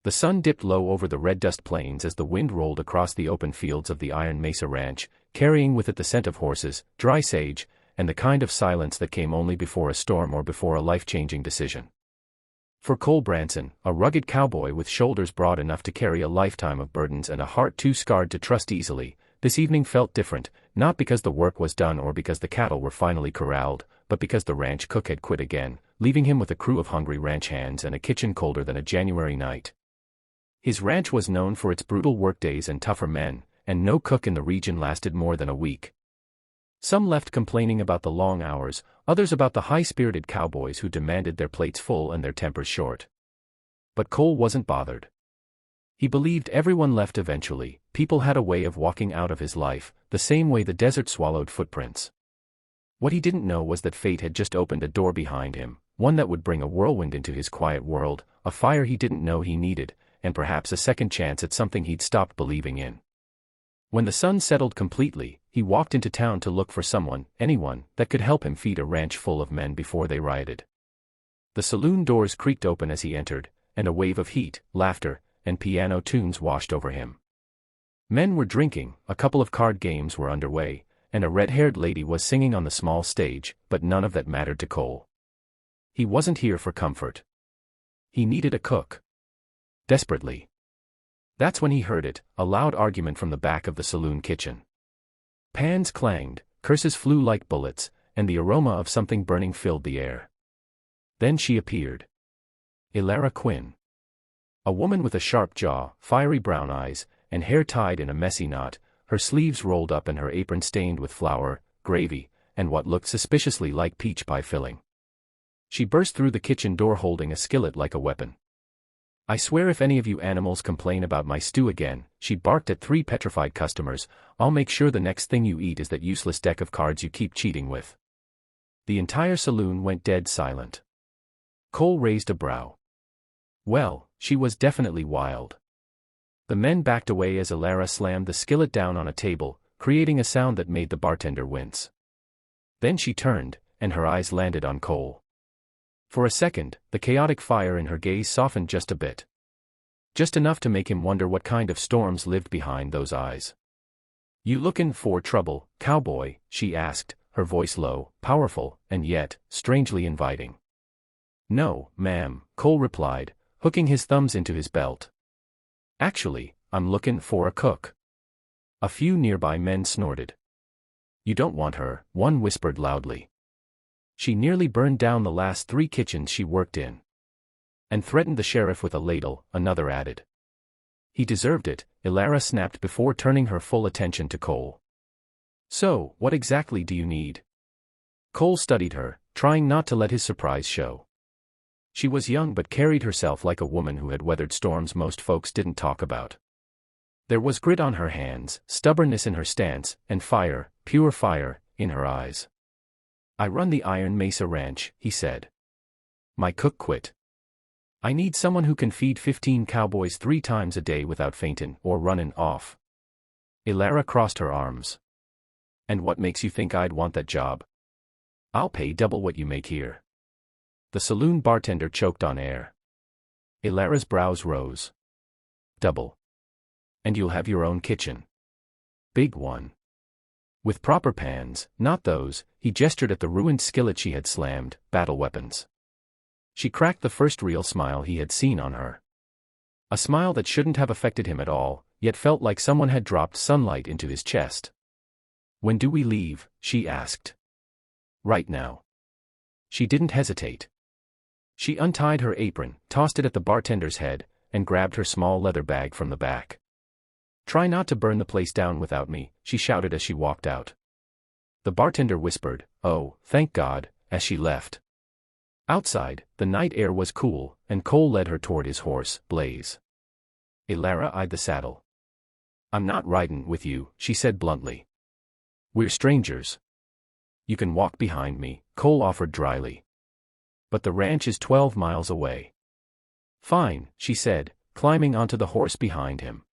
The sun dipped low over the red dust plains as the wind rolled across the open fields of the Iron Mesa Ranch, carrying with it the scent of horses, dry sage, and the kind of silence that came only before a storm or before a life-changing decision. For Cole Branson, a rugged cowboy with shoulders broad enough to carry a lifetime of burdens and a heart too scarred to trust easily, this evening felt different, not because the work was done or because the cattle were finally corralled, but because the ranch cook had quit again, leaving him with a crew of hungry ranch hands and a kitchen colder than a January night. His ranch was known for its brutal workdays and tougher men, and no cook in the region lasted more than a week. Some left complaining about the long hours, others about the high-spirited cowboys who demanded their plates full and their tempers short. But Cole wasn't bothered. He believed everyone left eventually. People had a way of walking out of his life, the same way the desert swallowed footprints. What he didn't know was that fate had just opened a door behind him, one that would bring a whirlwind into his quiet world, a fire he didn't know he needed, and perhaps a second chance at something he'd stopped believing in. When the sun settled completely, he walked into town to look for someone, anyone, that could help him feed a ranch full of men before they rioted. The saloon doors creaked open as he entered, and a wave of heat, laughter, and piano tunes washed over him. Men were drinking, a couple of card games were underway, and a red-haired lady was singing on the small stage, but none of that mattered to Cole. He wasn't here for comfort. He needed a cook. Desperately. That's when he heard it, a loud argument from the back of the saloon kitchen. Pans clanged, curses flew like bullets, and the aroma of something burning filled the air. Then she appeared. Elara Quinn. A woman with a sharp jaw, fiery brown eyes, and hair tied in a messy knot, her sleeves rolled up and her apron stained with flour, gravy, and what looked suspiciously like peach pie filling. She burst through the kitchen door holding a skillet like a weapon. "I swear if any of you animals complain about my stew again," she barked at 3 petrified customers, "I'll make sure the next thing you eat is that useless deck of cards you keep cheating with." The entire saloon went dead silent. Cole raised a brow. Well, she was definitely wild. The men backed away as Elara slammed the skillet down on a table, creating a sound that made the bartender wince. Then she turned, and her eyes landed on Cole. For a second, the chaotic fire in her gaze softened just a bit. Just enough to make him wonder what kind of storms lived behind those eyes. "You lookin' for trouble, cowboy?" she asked, her voice low, powerful, and yet, strangely inviting. "No, ma'am," Cole replied, hooking his thumbs into his belt. "Actually, I'm lookin' for a cook." A few nearby men snorted. "You don't want her," one whispered loudly. "She nearly burned down the last 3 kitchens she worked in." "And threatened the sheriff with a ladle," another added. "He deserved it," Elara snapped before turning her full attention to Cole. "So, what exactly do you need?" Cole studied her, trying not to let his surprise show. She was young but carried herself like a woman who had weathered storms most folks didn't talk about. There was grit on her hands, stubbornness in her stance, and fire, pure fire, in her eyes. "I run the Iron Mesa Ranch," he said. "My cook quit. I need someone who can feed 15 cowboys 3 times a day without faintin' or runnin' off." Elara crossed her arms. "And what makes you think I'd want that job? I'll pay double what you make here." The saloon bartender choked on air. Elara's brows rose. "Double. And you'll have your own kitchen. Big one. With proper pans, not those," he gestured at the ruined skillet she had slammed, "battle weapons." She cracked the first real smile he had seen on her. A smile that shouldn't have affected him at all, yet felt like someone had dropped sunlight into his chest. "When do we leave?" she asked. "Right now." She didn't hesitate. She untied her apron, tossed it at the bartender's head, and grabbed her small leather bag from the back. "Try not to burn the place down without me," she shouted as she walked out. The bartender whispered, "Oh, thank God," as she left. Outside, the night air was cool, and Cole led her toward his horse, Blaze. Elara eyed the saddle. "I'm not riding with you," she said bluntly. "We're strangers." "You can walk behind me," Cole offered dryly. "But the ranch is 12 miles away." "Fine," she said, climbing onto the horse behind him.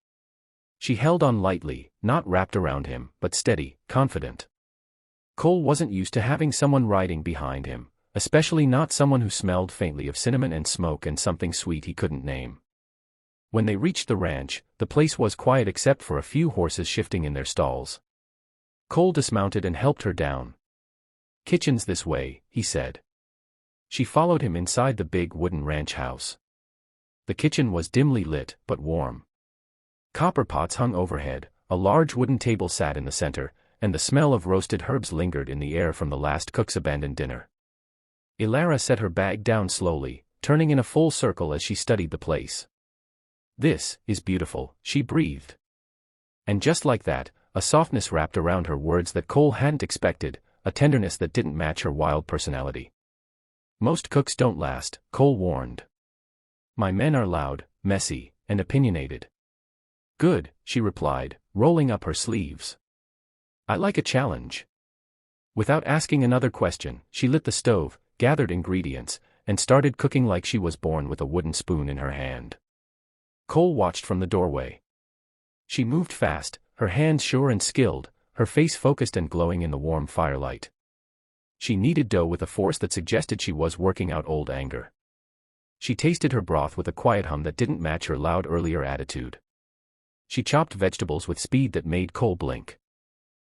She held on lightly, not wrapped around him, but steady, confident. Cole wasn't used to having someone riding behind him, especially not someone who smelled faintly of cinnamon and smoke and something sweet he couldn't name. When they reached the ranch, the place was quiet except for a few horses shifting in their stalls. Cole dismounted and helped her down. "Kitchen's this way," he said. She followed him inside the big wooden ranch house. The kitchen was dimly lit, but warm. Copper pots hung overhead, a large wooden table sat in the center, and the smell of roasted herbs lingered in the air from the last cook's abandoned dinner. Elara set her bag down slowly, turning in a full circle as she studied the place. "This is beautiful," she breathed. And just like that, a softness wrapped around her words that Cole hadn't expected, a tenderness that didn't match her wild personality. "Most cooks don't last," Cole warned. "My men are loud, messy, and opinionated." "Good," she replied, rolling up her sleeves. "I like a challenge." Without asking another question, she lit the stove, gathered ingredients, and started cooking like she was born with a wooden spoon in her hand. Cole watched from the doorway. She moved fast, her hands sure and skilled, her face focused and glowing in the warm firelight. She kneaded dough with a force that suggested she was working out old anger. She tasted her broth with a quiet hum that didn't match her loud earlier attitude. She chopped vegetables with speed that made Cole blink.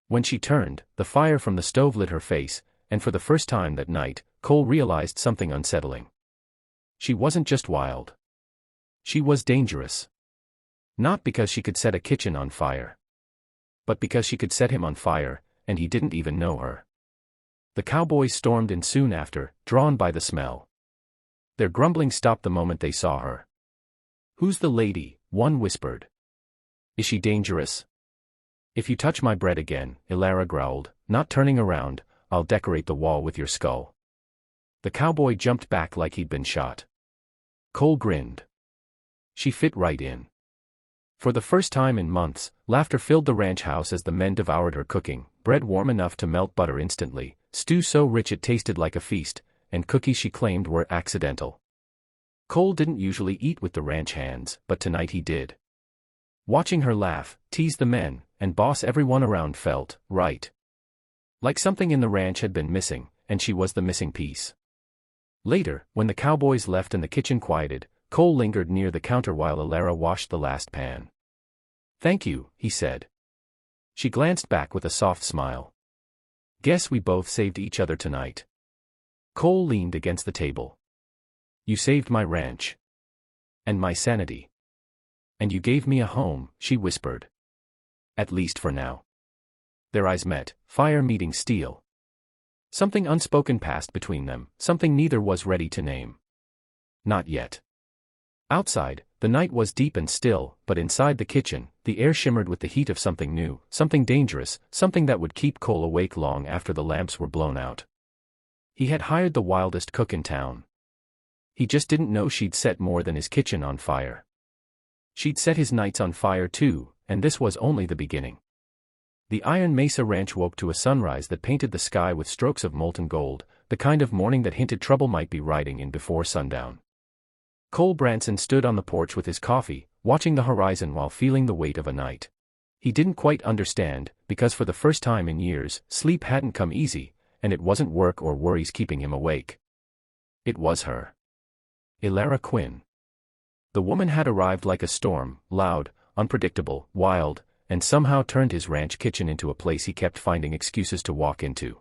When she turned, the fire from the stove lit her face, and for the first time that night, Cole realized something unsettling. She wasn't just wild. She was dangerous. Not because she could set a kitchen on fire, but because she could set him on fire, and he didn't even know her. The cowboys stormed in soon after, drawn by the smell. Their grumbling stopped the moment they saw her. "Who's the lady?" one whispered. "Is she dangerous?" "If you touch my bread again," Elara growled, not turning around, "I'll decorate the wall with your skull." The cowboy jumped back like he'd been shot. Cole grinned. She fit right in. For the first time in months, laughter filled the ranch house as the men devoured her cooking, bread warm enough to melt butter instantly, stew so rich it tasted like a feast, and cookies she claimed were accidental. Cole didn't usually eat with the ranch hands, but tonight he did. Watching her laugh, tease the men, and boss everyone around felt right. Like something in the ranch had been missing, and she was the missing piece. Later, when the cowboys left and the kitchen quieted, Cole lingered near the counter while Elara washed the last pan. "Thank you," he said. She glanced back with a soft smile. "Guess we both saved each other tonight." Cole leaned against the table. "You saved my ranch. And my sanity. And you gave me a home," she whispered. "At least for now." Their eyes met, fire meeting steel. Something unspoken passed between them, something neither was ready to name. Not yet. Outside, the night was deep and still, but inside the kitchen, the air shimmered with the heat of something new, something dangerous, something that would keep Cole awake long after the lamps were blown out. He had hired the wildest cook in town. He just didn't know she'd set more than his kitchen on fire. She'd set his nights on fire too, and this was only the beginning. The Iron Mesa Ranch woke to a sunrise that painted the sky with strokes of molten gold, the kind of morning that hinted trouble might be riding in before sundown. Cole Branson stood on the porch with his coffee, watching the horizon while feeling the weight of a night. He didn't quite understand, because for the first time in years, sleep hadn't come easy, and it wasn't work or worries keeping him awake. It was her. Elara Quinn. The woman had arrived like a storm, loud, unpredictable, wild, and somehow turned his ranch kitchen into a place he kept finding excuses to walk into.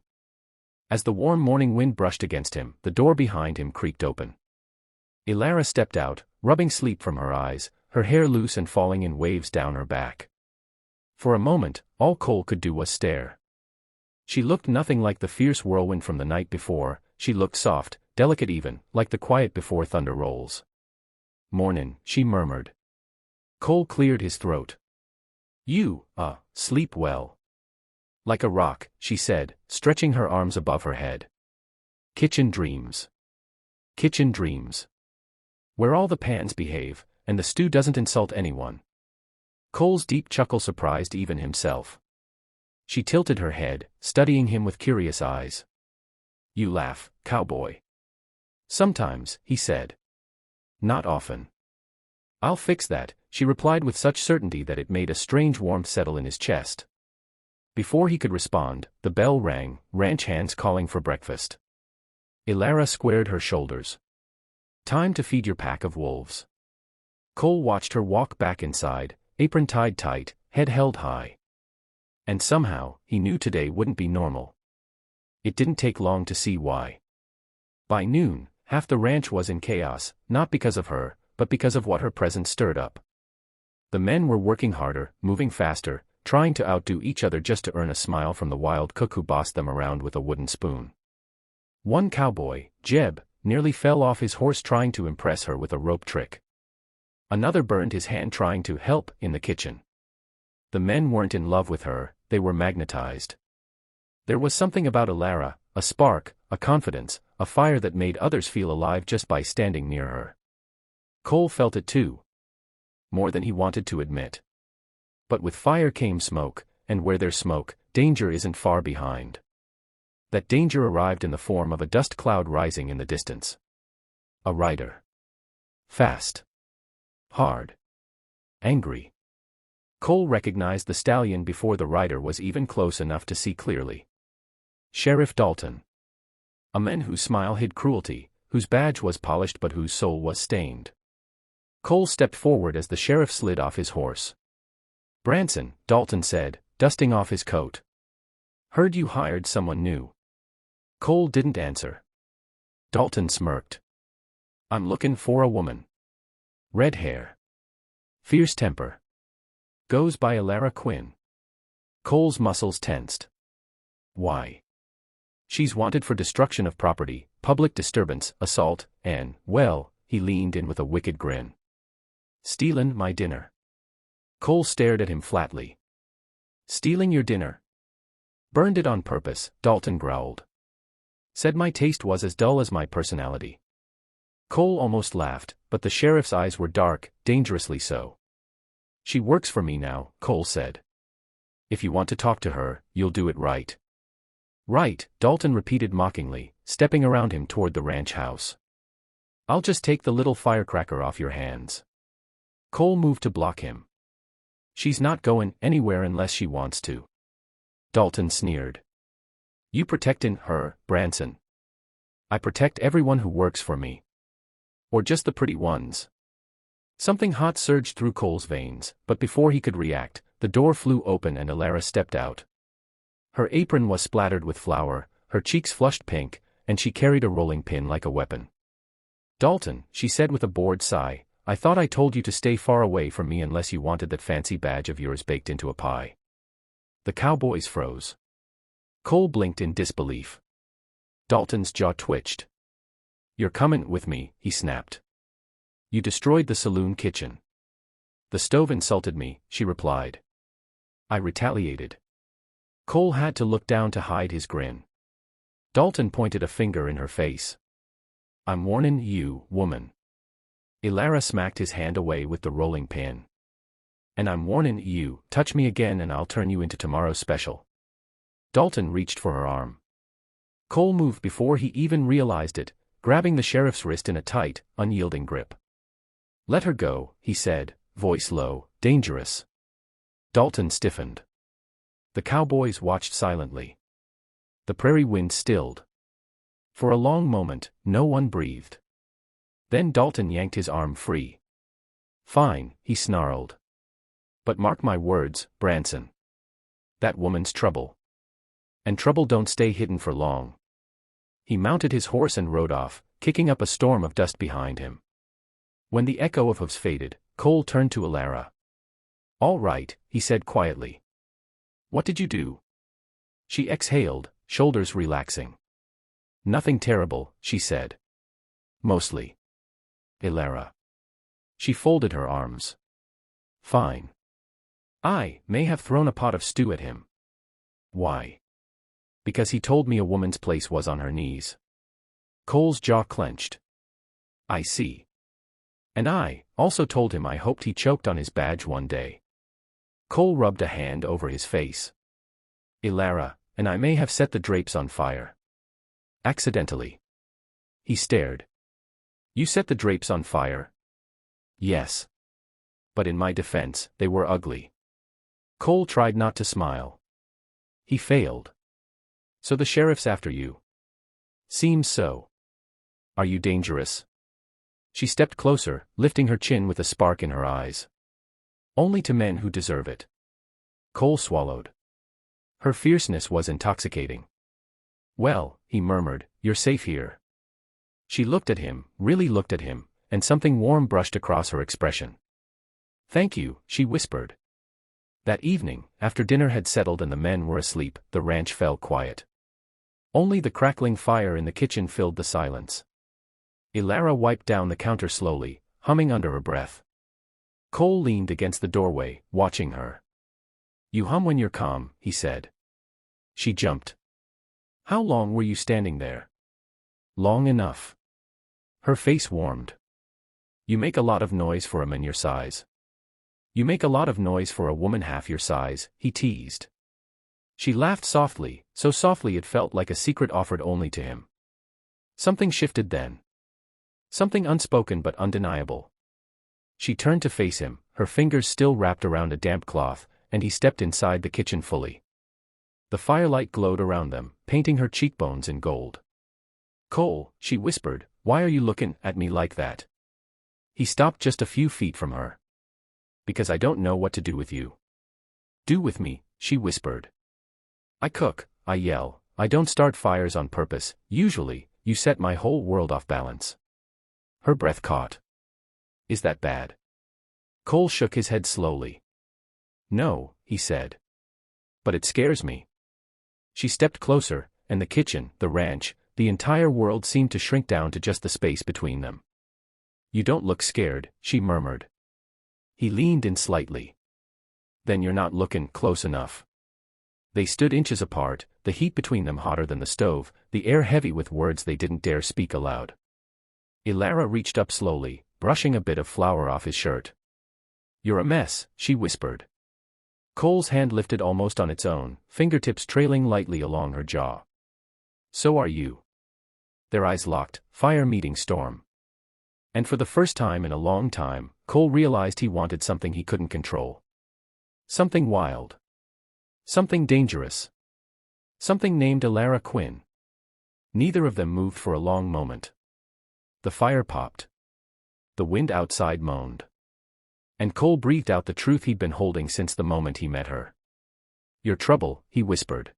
As the warm morning wind brushed against him, the door behind him creaked open. Elara stepped out, rubbing sleep from her eyes, her hair loose and falling in waves down her back. For a moment, all Cole could do was stare. She looked nothing like the fierce whirlwind from the night before, she looked soft, delicate even, like the quiet before thunder rolls. "Mornin'," she murmured. Cole cleared his throat. "You, sleep well." "Like a rock," she said, stretching her arms above her head. "Kitchen dreams. Kitchen dreams. Where all the pans behave, and the stew doesn't insult anyone." Cole's deep chuckle surprised even himself. She tilted her head, studying him with curious eyes. "You laugh, cowboy." "Sometimes," he said. "Not often." "I'll fix that," she replied with such certainty that it made a strange warmth settle in his chest. Before he could respond, the bell rang, ranch hands calling for breakfast. Elara squared her shoulders. "Time to feed your pack of wolves." Cole watched her walk back inside, apron tied tight, head held high. And somehow, he knew today wouldn't be normal. It didn't take long to see why. By noon, half the ranch was in chaos, not because of her, but because of what her presence stirred up. The men were working harder, moving faster, trying to outdo each other just to earn a smile from the wild cook who bossed them around with a wooden spoon. One cowboy, Jeb, nearly fell off his horse trying to impress her with a rope trick. Another burned his hand trying to help in the kitchen. The men weren't in love with her, they were magnetized. There was something about Elara, a spark, a confidence, a fire that made others feel alive just by standing near her. Cole felt it too. More than he wanted to admit. But with fire came smoke, and where there's smoke, danger isn't far behind. That danger arrived in the form of a dust cloud rising in the distance. A rider. Fast. Hard. Angry. Cole recognized the stallion before the rider was even close enough to see clearly. Sheriff Dalton. A man whose smile hid cruelty, whose badge was polished but whose soul was stained. Cole stepped forward as the sheriff slid off his horse. "Branson," Dalton said, dusting off his coat. "Heard you hired someone new." Cole didn't answer. Dalton smirked. "I'm looking for a woman. Red hair. Fierce temper. Goes by Elara Quinn." Cole's muscles tensed. "Why?" "She's wanted for destruction of property, public disturbance, assault, and, well," he leaned in with a wicked grin. "Stealin' my dinner." Cole stared at him flatly. "Stealing your dinner?" "Burned it on purpose," Dalton growled. "Said my taste was as dull as my personality." Cole almost laughed, but the sheriff's eyes were dark, dangerously so. "She works for me now," Cole said. "If you want to talk to her, you'll do it right." "Right," Dalton repeated mockingly, stepping around him toward the ranch house. "I'll just take the little firecracker off your hands." Cole moved to block him. "She's not going anywhere unless she wants to." Dalton sneered. "You protectin' her, Branson." "I protect everyone who works for me. Or just the pretty ones." Something hot surged through Cole's veins, but before he could react, the door flew open and Elara stepped out. Her apron was splattered with flour, her cheeks flushed pink, and she carried a rolling pin like a weapon. "Dalton," she said with a bored sigh, "I thought I told you to stay far away from me unless you wanted that fancy badge of yours baked into a pie." The cowboys froze. Cole blinked in disbelief. Dalton's jaw twitched. "You're comin' with me," he snapped. "You destroyed the saloon kitchen." "The stove insulted me," she replied. "I retaliated." Cole had to look down to hide his grin. Dalton pointed a finger in her face. "I'm warnin' you, woman." Elara smacked his hand away with the rolling pin. "And I'm warnin' you, touch me again and I'll turn you into tomorrow's special." Dalton reached for her arm. Cole moved before he even realized it, grabbing the sheriff's wrist in a tight, unyielding grip. "Let her go," he said, voice low, dangerous. Dalton stiffened. The cowboys watched silently. The prairie wind stilled. For a long moment, no one breathed. Then Dalton yanked his arm free. "Fine," he snarled. "But mark my words, Branson. That woman's trouble. And trouble don't stay hidden for long." He mounted his horse and rode off, kicking up a storm of dust behind him. When the echo of hoofs faded, Cole turned to Elara. "All right," he said quietly. "What did you do?" She exhaled, shoulders relaxing. "Nothing terrible," she said. "Mostly." Elara. She folded her arms. "Fine. I may have thrown a pot of stew at him." "Why?" "Because he told me a woman's place was on her knees." Cole's jaw clenched. "I see. And I also told him I hoped he choked on his badge one day." Cole rubbed a hand over his face. "Elara, and I may have set the drapes on fire." "Accidentally." He stared. "You set the drapes on fire?" "Yes. But in my defense, they were ugly." Cole tried not to smile. He failed. "So the sheriff's after you?" "Seems so." "Are you dangerous?" She stepped closer, lifting her chin with a spark in her eyes. Only to men who deserve it. Cole swallowed. Her fierceness was intoxicating. Well, he murmured, you're safe here. She looked at him, really looked at him, and something warm brushed across her expression. Thank you, she whispered. That evening, after dinner had settled and the men were asleep, the ranch fell quiet. Only the crackling fire in the kitchen filled the silence. Elara wiped down the counter slowly, humming under her breath. Cole leaned against the doorway, watching her. You hum when you're calm, he said. She jumped. How long were you standing there? Long enough. Her face warmed. You make a lot of noise for a man your size. You make a lot of noise for a woman half your size, he teased. She laughed softly, so softly it felt like a secret offered only to him. Something shifted then. Something unspoken but undeniable. She turned to face him, her fingers still wrapped around a damp cloth, and he stepped inside the kitchen fully. The firelight glowed around them, painting her cheekbones in gold. Cole, she whispered, why are you looking at me like that? He stopped just a few feet from her. Because I don't know what to do with you. Do with me, she whispered. I cook, I yell, I don't start fires on purpose, usually, you set my whole world off balance. Her breath caught. Is that bad? Cole shook his head slowly. No, he said. But it scares me. She stepped closer, and the kitchen, the ranch, the entire world seemed to shrink down to just the space between them. You don't look scared, she murmured. He leaned in slightly. Then you're not looking close enough. They stood inches apart, the heat between them hotter than the stove, the air heavy with words they didn't dare speak aloud. Elara reached up slowly, brushing a bit of flour off his shirt. You're a mess, she whispered. Cole's hand lifted almost on its own, fingertips trailing lightly along her jaw. So are you. Their eyes locked, fire meeting storm. And for the first time in a long time, Cole realized he wanted something he couldn't control. Something wild. Something dangerous. Something named Elara Quinn. Neither of them moved for a long moment. The fire popped. The wind outside moaned. And Cole breathed out the truth he'd been holding since the moment he met her. Your trouble, he whispered.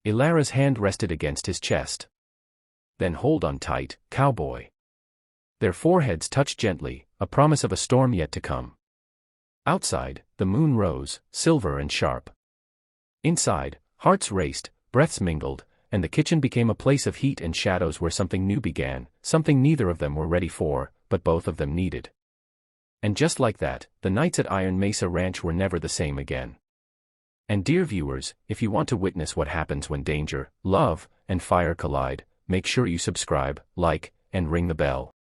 Elara's hand rested against his chest. Then hold on tight, cowboy. Their foreheads touched gently, a promise of a storm yet to come. Outside, the moon rose, silver and sharp. Inside, hearts raced, breaths mingled, and the kitchen became a place of heat and shadows where something new began, something neither of them were ready for, but both of them needed. And just like that, the nights at Iron Mesa Ranch were never the same again. And dear viewers, if you want to witness what happens when danger, love, and fire collide, make sure you subscribe, like, and ring the bell.